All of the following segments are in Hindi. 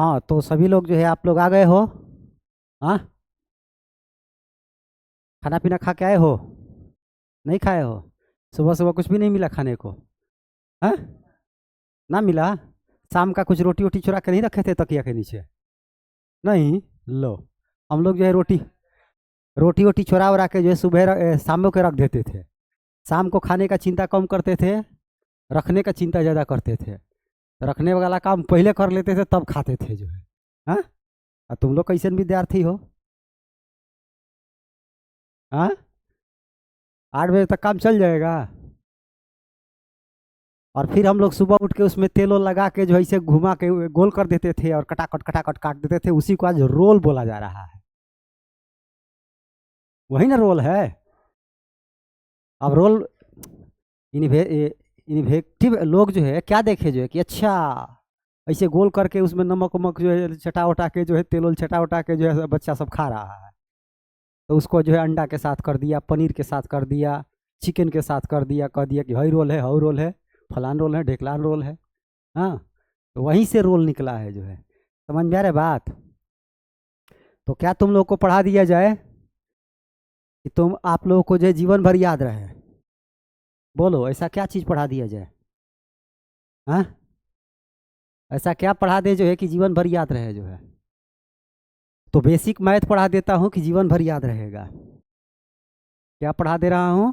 हाँ, तो सभी लोग जो है आप लोग आ गए हो। हाँ, खाना पीना खा के आए हो? नहीं खाए हो? सुबह सुबह कुछ भी नहीं मिला खाने को? हाँ, ना मिला? शाम का कुछ रोटी वोटी चुरा के नहीं रखे थे तकिया के नीचे? नहीं। लो, हम लोग जो है रोटी रोटी वोटी चुरा उरा के जो है सुबह शाम को रख देते थे। शाम को खाने का चिंता कम करते थे, रखने का चिंता ज़्यादा करते थे। रखने वाला काम पहले कर लेते थे तब खाते थे जो है। हाँ, और तुम लोग कैसे विद्यार्थी हो? हाँ, 8 बजे तक काम चल जाएगा? और फिर हम लोग सुबह उठ के उसमें तेल वोल लगा के जो है इसे घुमा के गोल कर देते थे और कटाकट काट देते थे, उसी को आज रोल बोला जा रहा है। वही ना रोल है। अब रोल इन्वेक्टिव लोग जो है क्या देखे जो है कि अच्छा ऐसे गोल करके उसमें नमक वमक जो है चटा उटा के जो है तेल वोल चटा उटा के जो है बच्चा सब खा रहा है। तो उसको जो है अंडा के साथ कर दिया, पनीर के साथ कर दिया, चिकन के साथ कर दिया, कह दिया कि हई रोल है, हऊ रोल है, फलान रोल है, ढेकलान रोल है। हाँ, तो वहीं से रोल निकला है जो है। समझ में आ रहा है बात? तो क्या तुम लोग को पढ़ा दिया जाए कि तुम आप लोगों को जो है जीवन भर याद रहे? बोलो, ऐसा क्या चीज़ पढ़ा दिया जाए? हाँ, ऐसा क्या पढ़ा दे जो है कि जीवन भर याद रहे जो है? तो बेसिक मैथ पढ़ा देता हूँ कि जीवन भर याद रहेगा। क्या पढ़ा दे रहा हूँ?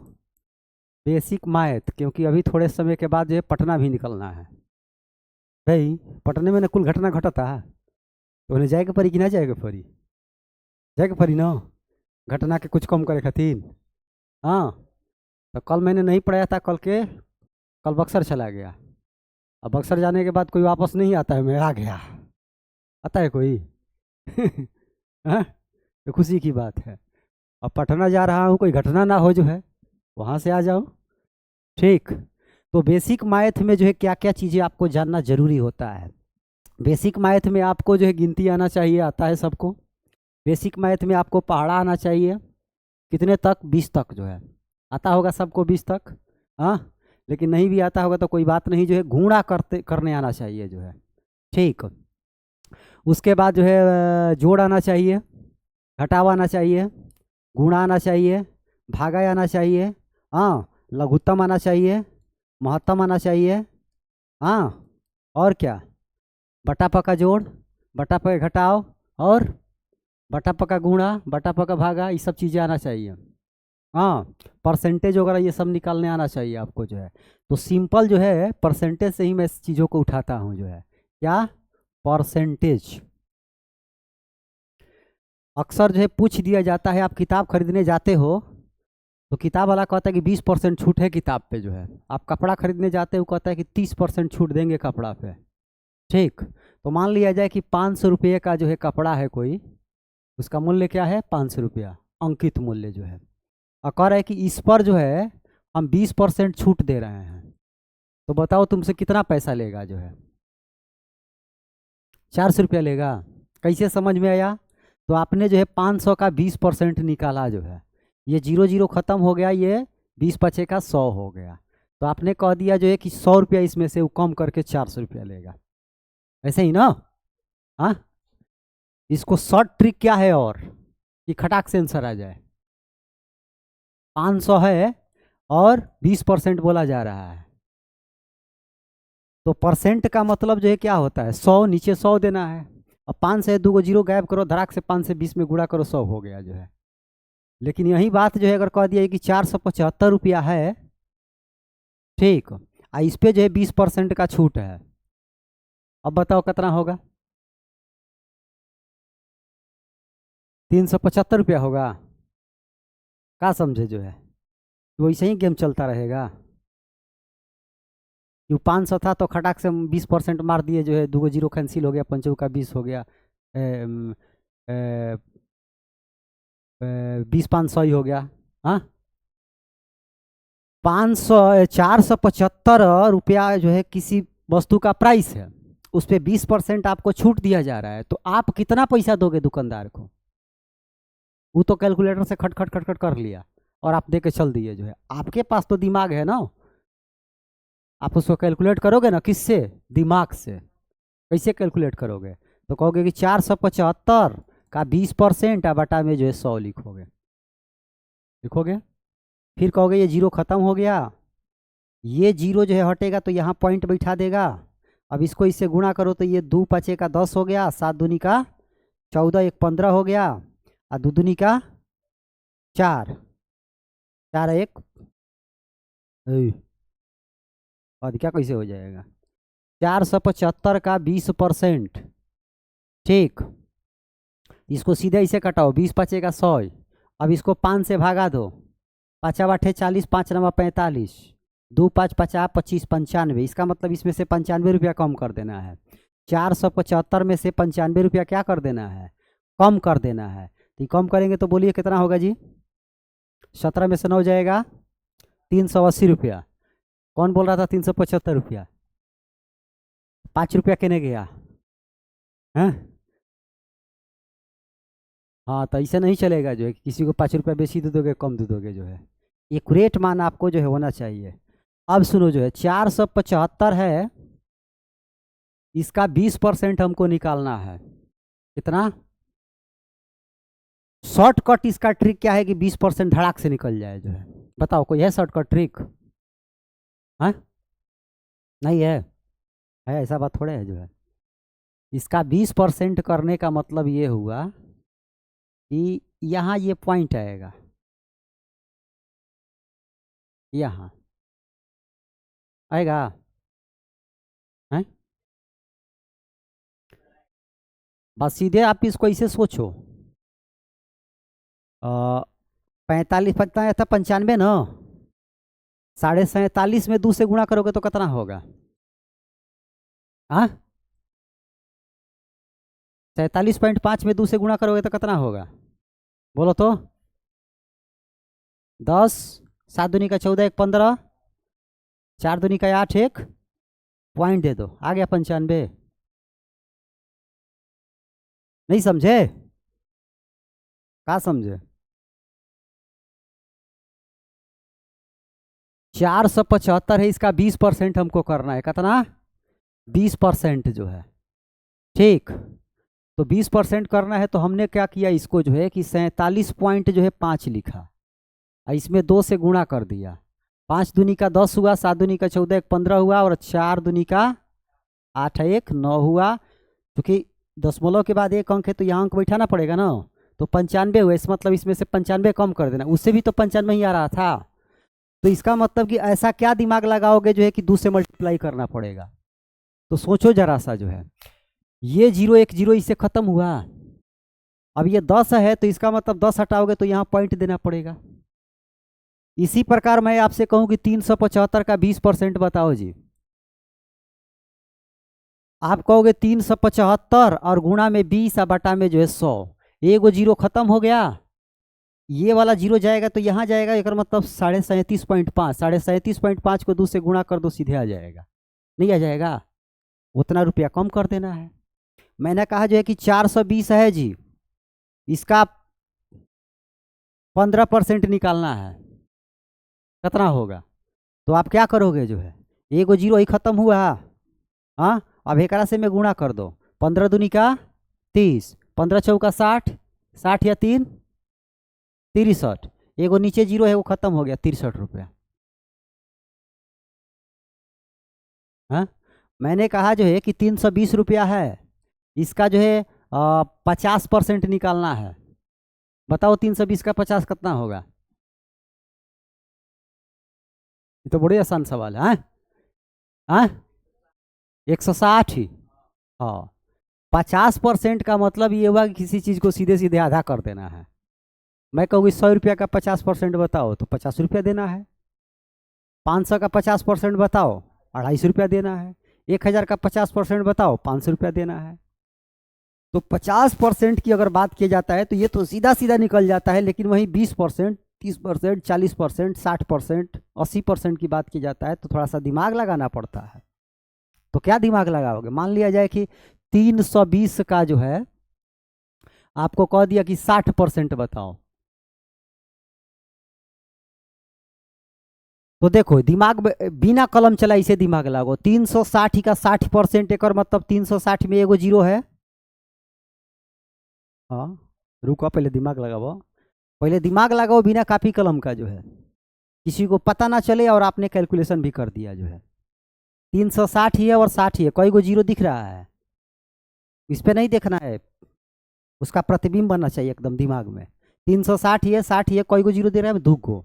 बेसिक मैथ, क्योंकि अभी थोड़े समय के बाद जो है पटना भी निकलना है भाई। पटने में ना कुल घटना घटता है, तो उन्हें जाएगा परी कि ना जाएगा परी? जाएगा परी ना, घटना के कुछ कम करे खातिर। हाँ, तो कल मैंने नहीं पढ़ाया था, कल बक्सर चला गया। अब बक्सर जाने के बाद कोई वापस नहीं आता है, मैं आ गया। आता है कोई? हाँ, तो खुशी की बात है। अब पटना जा रहा हूँ, कोई घटना ना हो जो है, वहाँ से आ जाऊँ। ठीक। तो बेसिक मैथ में जो है क्या क्या चीज़ें आपको जानना जरूरी होता है। बेसिक मैथ में आपको जो है गिनती आना चाहिए, आता है सबको। बेसिक मैथ में आपको पहाड़ा आना चाहिए। कितने तक? 20 तक जो है आता होगा सबको, 20 तक। हाँ, लेकिन नहीं भी आता होगा तो कोई बात नहीं, जो है गुणा करने आना चाहिए जो है। ठीक। उसके बाद जो है जोड़ आना चाहिए, घटाव आना चाहिए, गुणा आना चाहिए, भागा आना चाहिए। हाँ, लघुत्तम आना चाहिए, महत्तम आना चाहिए। हाँ, और क्या? बटा पका जोड़, बटा पका घटाव, और बटा पका गुणा, बटा पका भागा, ये सब चीज़ें आना चाहिए। हाँ, परसेंटेज वगैरह ये सब निकालने आना चाहिए आपको जो है। तो सिंपल जो है परसेंटेज से ही मैं इस चीज़ों को उठाता हूँ जो है। क्या? परसेंटेज। अक्सर जो है पूछ दिया जाता है, आप किताब खरीदने जाते हो तो किताब वाला कहता है कि 20% छूट है किताब पे जो है। आप कपड़ा खरीदने जाते हो, कहता है कि 30% छूट देंगे कपड़ा पे। ठीक। तो मान लिया जाए कि 500 रुपये का जो है कपड़ा है कोई, उसका मूल्य क्या है? 500 रुपया, अंकित मूल्य जो है। और कह रहा है कि इस पर जो है हम 20% छूट दे रहे हैं। तो बताओ तुमसे कितना पैसा लेगा जो है? 400 रुपया लेगा। कैसे समझ में आया? तो आपने जो है 500 का 20% निकाला जो है, ये 0 0 खत्म हो गया, ये 20 बचे का 100 हो गया। तो आपने कह दिया जो है कि 100 रुपया इसमें से वो कम करके 400 रुपया लेगा। ऐसे ही ना? हाँ, इसको शॉर्ट ट्रिक क्या है और कि खटाक से आंसर आ जाए? 500 है और 20% बोला जा रहा है, तो परसेंट का मतलब जो है क्या होता है? 100 नीचे 100 देना है। अब 5 से 2 जीरो गायब करो, धड़ाक से 5 से 20 में गुणा करो, 100 हो गया जो है। लेकिन यही बात जो है अगर कह दिया कि 475 रुपया है, ठीक, इस पे जो है 20% का छूट है, अब बताओ कितना होगा? 375 रुपया होगा। क्या समझे जो है? तो वैसे ही गेम चलता रहेगा। क्यों 500 था तो खटाक से 20% मार दिए जो है, 2 जीरो कैंसिल हो गया, 5 का 20 हो गया, 20 500 ही हो गया। हाँ, 475 रुपया जो है किसी वस्तु का प्राइस है, उस पर 20% आपको छूट दिया जा रहा है, तो आप कितना पैसा दोगे दुकानदार को? वो तो कैलकुलेटर से खट खट खट खट कर लिया और आप दे के चल दिए जो है। आपके पास तो दिमाग है ना, आप उसको कैलकुलेट करोगे ना, किससे? दिमाग से। कैसे कैलकुलेट करोगे? तो कहोगे कि 475 का 20% बटा में जो है 100 लिखोगे। लिखोगे, फिर कहोगे ये जीरो खत्म हो गया, ये जीरो जो है हटेगा तो यहाँ पॉइंट बैठा देगा। अब इसको इससे गुणा करो तो ये 2 5 का 10 हो गया, 7 दूनी का 14, 1 15 हो गया, और 2 दूनी का 4, 4 1 और क्या कैसे हो जाएगा? 475 का 20%। ठीक, इसको सीधे इसे कटाओ, 20 5 का 100। अब इसको 5 से भागा दो, 5 8 40, 5 9 45, 2 5 50 25 95। इसका मतलब इसमें से 95 रुपया कम कर देना है। 475 में से 95 रुपया क्या कर देना है? कम कर देना है। तो कम करेंगे तो बोलिए कितना होगा जी? 17 में से 9 जाएगा 380 रुपया। कौन बोल रहा था 375 रुपया? 5 रुपया कहने गया है। हाँ, तो ऐसे नहीं चलेगा जो है कि किसी को 5 रुपया बेसी दे दोगे, कम दे दोगे। जो है एक्यूरेट मान आपको जो है होना चाहिए। अब सुनो, जो है 475 है, इसका 20% हमको निकालना है। कितना? शॉर्टकट इसका ट्रिक क्या है कि 20% धड़ाक से निकल जाए। जो है बताओ, कोई है शॉर्टकट ट्रिक? हाँ, नहीं है? है ऐसा बात थोड़े है। जो है इसका 20% करने का मतलब ये हुआ कि यहाँ ये पॉइंट आएगा, यहाँ आएगा है। बस सीधे आप इसको ऐसे सोचो, 45 कितना था? 95 ना। 47.5 में 2 से गुणा करोगे तो कितना होगा? हाँ, 47.5 में 2 से गुणा करोगे तो कितना होगा? बोलो तो। 10, 7 दूनी का 14, 1 15, 4 दूनी का 8, 1 पॉइंट दे दो, आ गया 95। नहीं समझे? क्या समझे? 475 है, इसका 20% हमको करना है। कितना? 20% जो है। ठीक, तो 20% करना है तो हमने क्या किया, इसको जो है कि 47 पॉइंट जो है 5 लिखा, इसमें 2 से गुणा कर दिया। 5 दूनी का 10 हुआ, 7 दूनी का 14, 1 15 हुआ, और 4 दूनी का 8 1 9 हुआ। क्योंकि दशमलव के बाद एक अंक है तो यहाँ अंक बैठाना पड़ेगा ना। तो 95 हुआ, इस मतलब इसमें से 95 कम कर देना। उससे भी तो 95 ही आ रहा था। तो इसका मतलब कि ऐसा क्या दिमाग लगाओगे जो है कि 2 से मल्टीप्लाई करना पड़ेगा। तो सोचो जरा सा, जो है ये 0 1 0 इससे खत्म हुआ। अब ये 10 है तो इसका मतलब 10 हटाओगे तो यहाँ पॉइंट देना पड़ेगा। इसी प्रकार मैं आपसे कहूं कि 375 का 20% बताओ जी। आप कहोगे 375 और गुणा में 20 और बटा में जो है 100। एगो जीरो खत्म हो गया, ये वाला जीरो जाएगा तो यहाँ जाएगा। एक मतलब 37.5, 37.5 को 2 से गुणा कर दो, सीधे आ जाएगा। नहीं आ जाएगा? उतना रुपया कम कर देना है। मैंने कहा जो है कि 420 है जी, इसका 15% निकालना है। कितना होगा? तो आप क्या करोगे, जो है एगो जीरो ही खत्म हुआ। हाँ, अब एक से में गुणा कर दो। 15 दूनी का 30, 15 चौका 60, 60 या 3 63। एगो नीचे जीरो है वो खत्म हो गया, 63 रुपया। हाँ, मैंने कहा जो है कि 320 रुपया है, इसका जो है 50% निकालना है। बताओ 320 का 50 कितना होगा? ये तो बड़ी आसान सवाल है। हाँ, 160 ही। हाँ, 50% का मतलब ये हुआ कि किसी चीज़ को सीधे सीधे आधा कर देना है। मैं कहूँगी 100 रुपया का 50% बताओ तो 50 रुपया देना है। 500 का 50% बताओ, 250 रुपया देना है। 1000 का 50% बताओ, 500 रुपया देना है। तो 50% की अगर बात किया जाता है तो ये तो सीधा सीधा निकल जाता है। लेकिन वहीं 20%, 30%, 40%, 60%, 80% की बात की जाता है तो थोड़ा सा दिमाग लगाना पड़ता है। तो क्या दिमाग लगाओगे? मान लिया जाए कि 320 का जो है आपको कह दिया कि 60% बताओ। तो देखो, दिमाग बिना कलम चला इसे दिमाग लगाओ। 360 का 60% एक मतलब 360 में एगो जीरो है, हाँ, रुको पहले दिमाग लगाओ, पहले दिमाग लगाओ बिना कापी कलम का जो है, किसी को पता ना चले और आपने कैलकुलेशन भी कर दिया जो है। 360 ही है और 60 ही है, कोई को जीरो दिख रहा है? इस पे नहीं देखना है, उसका प्रतिबिंब बनना चाहिए एकदम दिमाग में। 360 ही है, 60 ही है, कोई को जीरो दे रहा है? 2 को।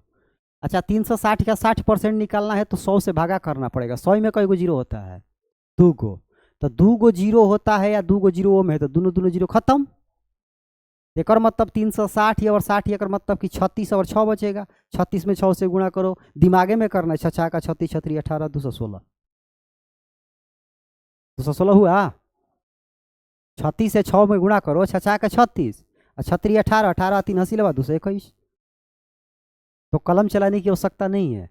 अच्छा, 360 का 60% निकालना है तो 100 से भागा करना पड़ेगा। 100 में कोई को जीरो होता है? 2 को। तो 2 को जीरो होता है या 2 को जीरो में है तो दोनों दोनों जीरो खत्म। एक और मतलब 360 ही और 60 ही, एक मतलब कि 36 और 6 बचेगा। 36 में 6 से गुणा करो, दिमागे में करना है। 6 का 36, 36 18, 216। 216 हुआ। 36 से 6 में गुणा करो, 6 का 36 और 36 18, 18 3 80 लगा 221। तो कलम चलाने की आवश्यकता नहीं है।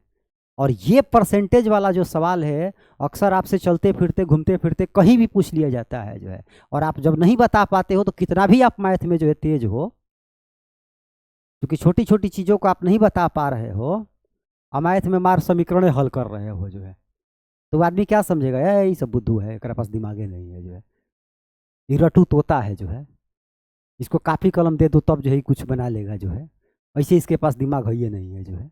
और ये परसेंटेज वाला जो सवाल है, अक्सर आपसे चलते फिरते घूमते फिरते कहीं भी पूछ लिया जाता है जो है। और आप जब नहीं बता पाते हो तो कितना भी आप मैथ में जो है तेज हो, क्योंकि छोटी छोटी चीज़ों को आप नहीं बता पा रहे हो, और मैथ में मार समीकरण हल कर रहे हो जो है, तो आदमी क्या समझेगा, ये सब बुद्धू है, एक पास दिमागे नहीं है जो है, ये रटू तोता है जो है, इसको काफ़ी कलम दे दो तब जो है कुछ बना लेगा जो है, ऐसे इसके पास दिमाग है ये नहीं है जो है।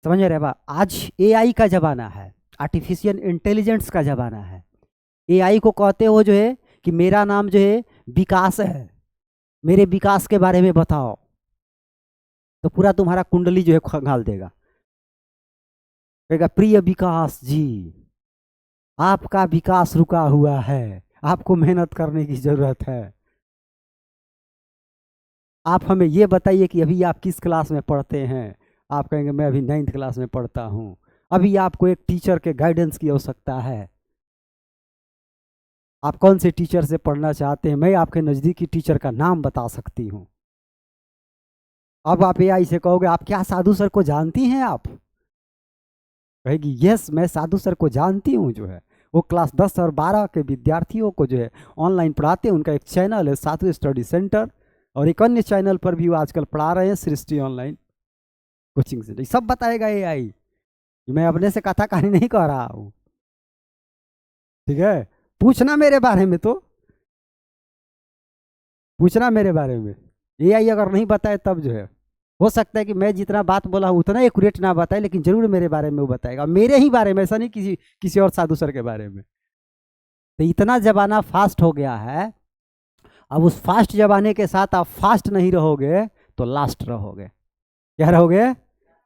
समझ रहे बा? आज एआई का ज़माना है, आर्टिफिशियल इंटेलिजेंस का ज़माना है। एआई को कहते हो जो है कि मेरा नाम जो है विकास है, मेरे विकास के बारे में बताओ, तो पूरा तुम्हारा कुंडली जो है खंगाल देगा। कहेगा प्रिय विकास जी, आपका विकास रुका हुआ है, आपको मेहनत करने की जरूरत है। आप हमें ये बताइए कि अभी आप किस क्लास में पढ़ते हैं? आप कहेंगे मैं अभी 9th क्लास में पढ़ता हूँ। अभी आपको एक टीचर के गाइडेंस की आवश्यकता है। आप कौन से टीचर से पढ़ना चाहते हैं? मैं आपके नज़दीकी टीचर का नाम बता सकती हूँ। अब आप एआई से कहोगे आप क्या साधु सर को जानती हैं आप? कहेगी यस, मैं साधु सर को जानती हूँ जो है, वो क्लास 10 और 12 के विद्यार्थियों को जो है ऑनलाइन पढ़ाते हैं। उनका एक चैनल है साधु स्टडी सेंटर, और एक अन्य चैनल पर भी वो आजकल पढ़ा रहे हैं, सृष्टि ऑनलाइन कोचिंग सेंटर। सब बताएगा एआई, मैं अपने से कथा कहानी नहीं कह रहा हूँ। ठीक है, पूछना मेरे बारे में, तो पूछना मेरे बारे में। एआई अगर नहीं बताए तब जो है, हो सकता है कि मैं जितना बात बोला हूँ उतना एक्यूरेट ना बताए, लेकिन जरूर मेरे बारे में वो बताएगा, मेरे ही बारे में, ऐसा नहीं किसी किसी और साधु सर के बारे में। तो इतना जमाना फास्ट हो गया है। अब उस फास्ट जमाने के साथ आप फास्ट नहीं रहोगे तो लास्ट रहोगे। क्या रहोगे?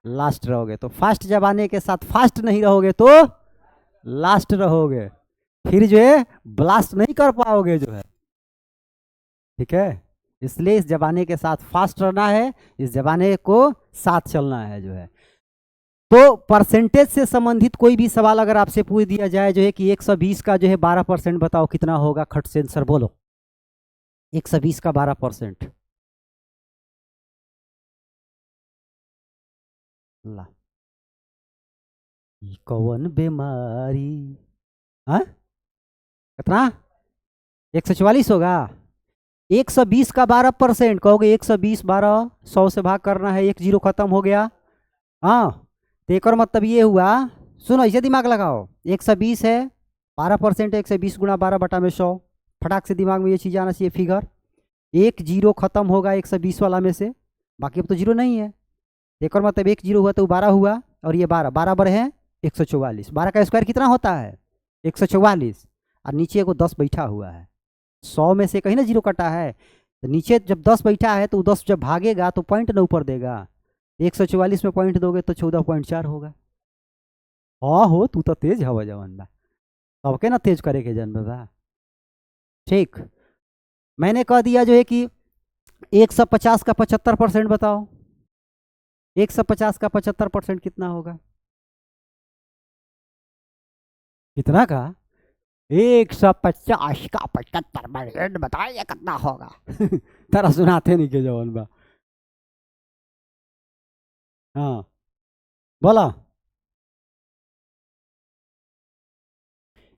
लास्ट रहोगे। तो फास्ट जमाने के साथ फास्ट नहीं रहोगे तो लास्ट रहोगे, फिर जो है ब्लास्ट नहीं कर पाओगे जो है। ठीक है, इसलिए इस जमाने के साथ फास्ट रहना है, इस जमाने को साथ चलना है जो है। तो परसेंटेज से संबंधित कोई भी सवाल अगर आपसे पूछ दिया जाए जो है कि 120 का जो है 12% बताओ कितना होगा, खट से आंसर बोलो। 120 का 12%। ला, कौन बीमारी? हाँ, कितना? 144 होगा। 120 का 12% कहोगे, 120 12 100 से भाग करना है, एक जीरो खत्म हो गया। हाँ, तो एक और मतलब ये हुआ, सुनो इसे दिमाग लगाओ। 120 है, 12% 120 गुणा 12 बटा में 100। फटाक से दिमाग में ये चीज़ आना चाहिए फिगर। एक जीरो खत्म होगा 120 वाला में से, बाकी अब तो जीरो नहीं है। एक और मतलब एक जीरो हुआ तो 12 हुआ, और ये 12 बराबर है 144। 12 का स्क्वायर कितना होता है? 144। और नीचे को 10 बैठा हुआ है, 100 में से कहीं ना जीरो कटा है, तो नीचे जब 10 बैठा है तो 10 जब भागेगा तो पॉइंट ना ऊपर देगा। 144 में पॉइंट दोगे तो 14.4 होगा। हाँ हो, तू तो तेज हवा जवान बा, सबके ना तेज करे के जन बा। ठीक, मैंने कह दिया जो है कि 150 का 75% बताओ। 150 का 75% कितना होगा? कितना का? 150 का 75% बताइए कितना होगा? तारा सुनाते नहीं के जवान बा। हाँ, बोला।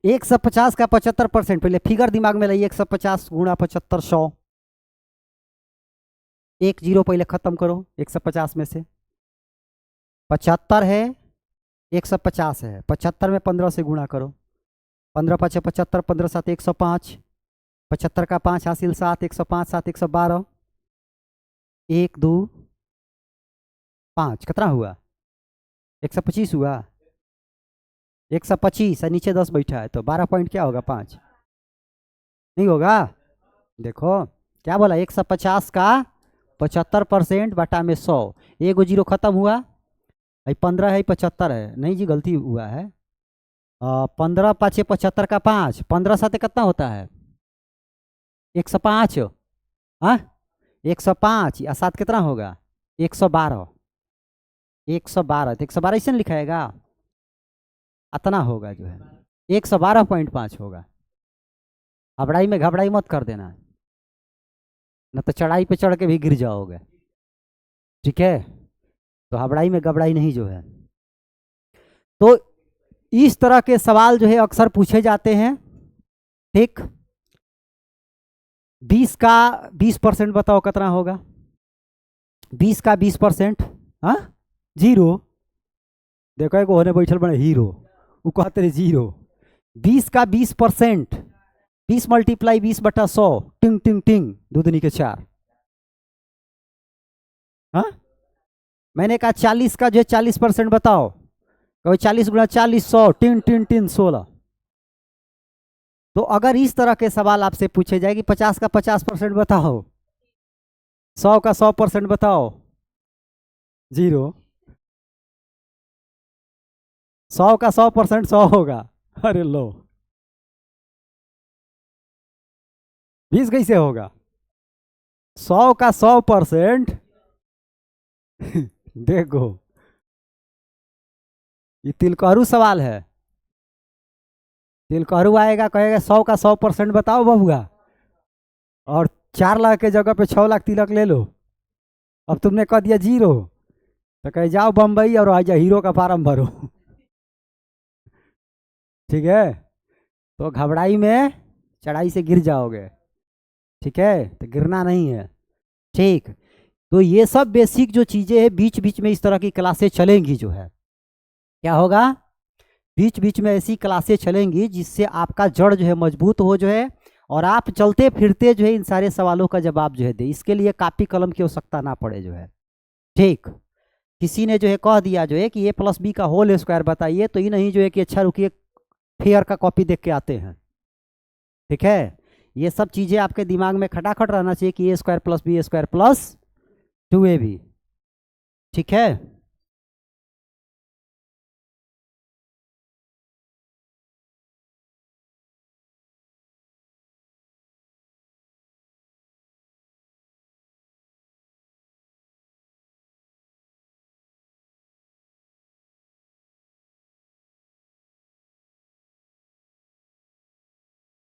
150 का 75%, पहले फिगर दिमाग में लाइए। 150 गुणा 75 100। एक जीरो पहले खत्म करो 150 में से। 75 है, 150 है, 75 में 15 से गुणा करो। 15 5 75, 15 7 105। 75 का 5 हासिल 7, 105 7 112, 1 2 5 कितना हुआ? 125 हुआ। 125 और नीचे 10 बैठा है तो 12 पॉइंट क्या होगा? 5 नहीं होगा। देखो क्या बोला, 150 का 75% बटा में 100, एगो जीरो खत्म हुआ। 15 है 75 है, नहीं जी गलती हुआ है। 15 पाँचे 75 का 5, 15 साथ कितना होता है? 105। हाँ 105 या 7 कितना होगा? 112। 112 तो 112 ऐसे नहीं लिखाएगा, इतना होगा जो है 112.5 होगा। हबड़ाई में घबराई मत कर देना, न तो चढ़ाई पे चढ़ के भी गिर जाओगे। ठीक है, तो हबड़ाई में घबराई नहीं जो है। तो इस तरह के सवाल जो है अक्सर पूछे जाते हैं। ठीक, 20 का 20% बताओ कितना होगा? 20 का 20%, हाँ जीरो। देखो एक होने बैठल बने हीरो, वो कहते रहे जीरो। 20 का 20%, 20 मल्टीप्लाई 20 बटा 100, टिंग टिंग टिंग, दूधनी के 4। हाँ मैंने कहा 40 का जो है 40% बताओ, कहो 40 गुणा 40 100, टिन टिन टिन 16। तो अगर इस तरह के सवाल आपसे पूछे जाए कि 50 का 50% बताओ, 100 का 100% बताओ, जीरो। 100 का 100% 100 होगा। अरे लो, 20 कैसे होगा? 100 का 100%। देखो ये तिलकहरू सवाल है। तिलकहरू आएगा कहेगा 100 का 100% बताओ बबुआ, और 4 लाख के जगह पे 6 लाख तिलक ले लो। अब तुमने कह दिया जीरो, तो कहे जाओ बम्बई और आ जाओ हीरो का फार्म भरो। ठीक है, तो घबराई में चढ़ाई से गिर जाओगे। ठीक है, तो गिरना नहीं है। ठीक, तो ये सब बेसिक जो चीज़ें हैं, बीच बीच में इस तरह की क्लासेस चलेंगी जो है। क्या होगा? बीच बीच में ऐसी क्लासें चलेंगी जिससे आपका जड़ जो है मजबूत हो जो है, और आप चलते फिरते जो है इन सारे सवालों का जवाब जो है दे। इसके लिए कापी कलम की आवश्यकता ना पड़े जो है। ठीक, किसी ने जो है कह दिया जो है कि ए प्लस बी का होल स्क्वायर बताइए, तो ये नहीं जो है कि अच्छा रुकिए फेयर का कॉपी देख के आते हैं। ठीक है, ये सब चीज़ें आपके दिमाग में खटाखट रहना चाहिए कि a square plus b square plus 2ab। ठीक है,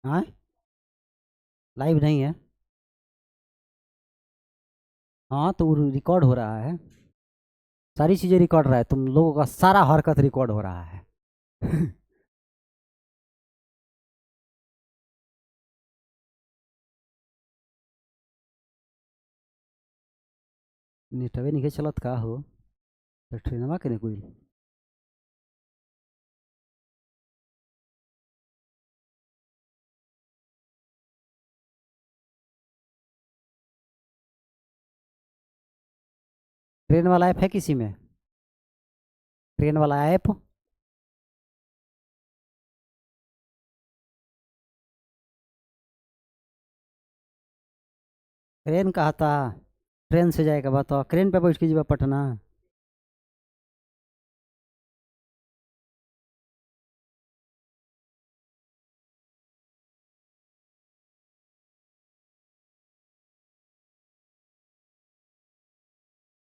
हाँ लाइव नहीं है। हाँ तो रिकॉर्ड हो रहा है, सारी चीज़ें रिकॉर्ड रहा है, तुम लोगों का सारा हरकत रिकॉर्ड हो रहा है। नेटवे नहीं चलत का हो, तो ट्रेनवा के कोई। ट्रेन वाला ऐप है किसी में? ट्रेन वाला ऐप? ट्रेन कहा था, ट्रेन से जाएगा बताओ, ट्रेन पे बैठ के जीवा पटना।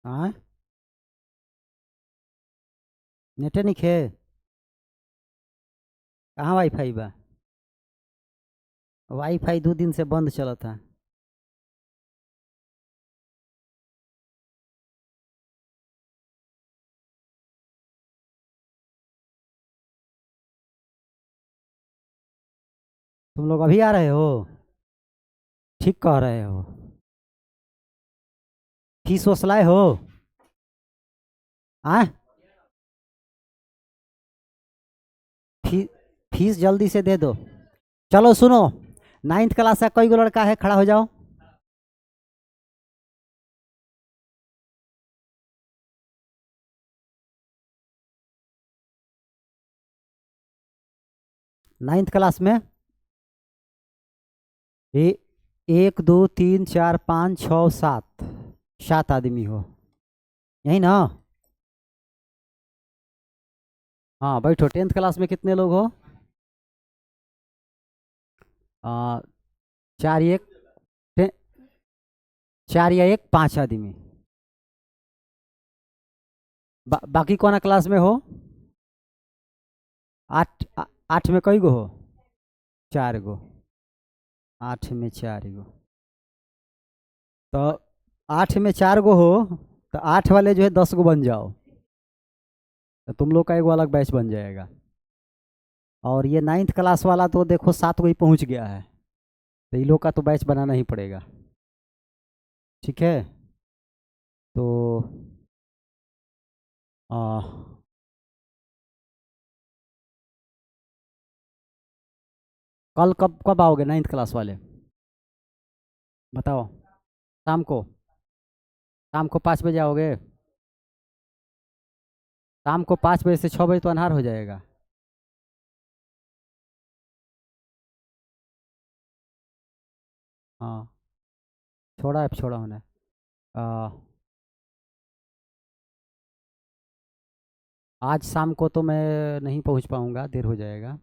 हाँ नेटे नहीं खे, कहाँ वाईफाई बा? वाईफाई 2 दिन से बंद चला था। तुम लोग अभी आ रहे हो? ठीक कह रहे हो। फीस वसलाए हो? हाँ फी, फीस जल्दी से दे दो। चलो सुनो, नाइन्थ क्लास का कोई गो लड़का है, खड़ा हो जाओ। नाइन्थ क्लास में ए, 1 2 3 4 5 6 7, 7 आदमी हो, यही ना? हाँ बैठो। टेंथ क्लास में कितने लोग हो? 4 1, टे- 4 या 1 5 आदमी। बाकी कौन क्लास में हो? 8 में कई गो हो? 4 गो। 8 में 4 गो, तो 8 में 4 गो हो, तो 8 वाले जो है 10 गो बन जाओ, तो तुम लोग का एक अलग बैच बन जाएगा। और ये नाइन्थ क्लास वाला तो देखो 7 गो ही पहुंच गया है, तो इन लोग का तो बैच बनाना ही पड़ेगा। ठीक है, तो आ, कल कब कब आओगे नाइन्थ क्लास वाले? बताओ। शाम को? शाम को 5 बजे आओगे? शाम को 5 बजे से 6 बजे तो अनहार हो जाएगा। हाँ, छोड़ा है, छोड़ा होना है। आ, आज शाम को तो मैं नहीं पहुंच पाऊंगा, देर हो जाएगा।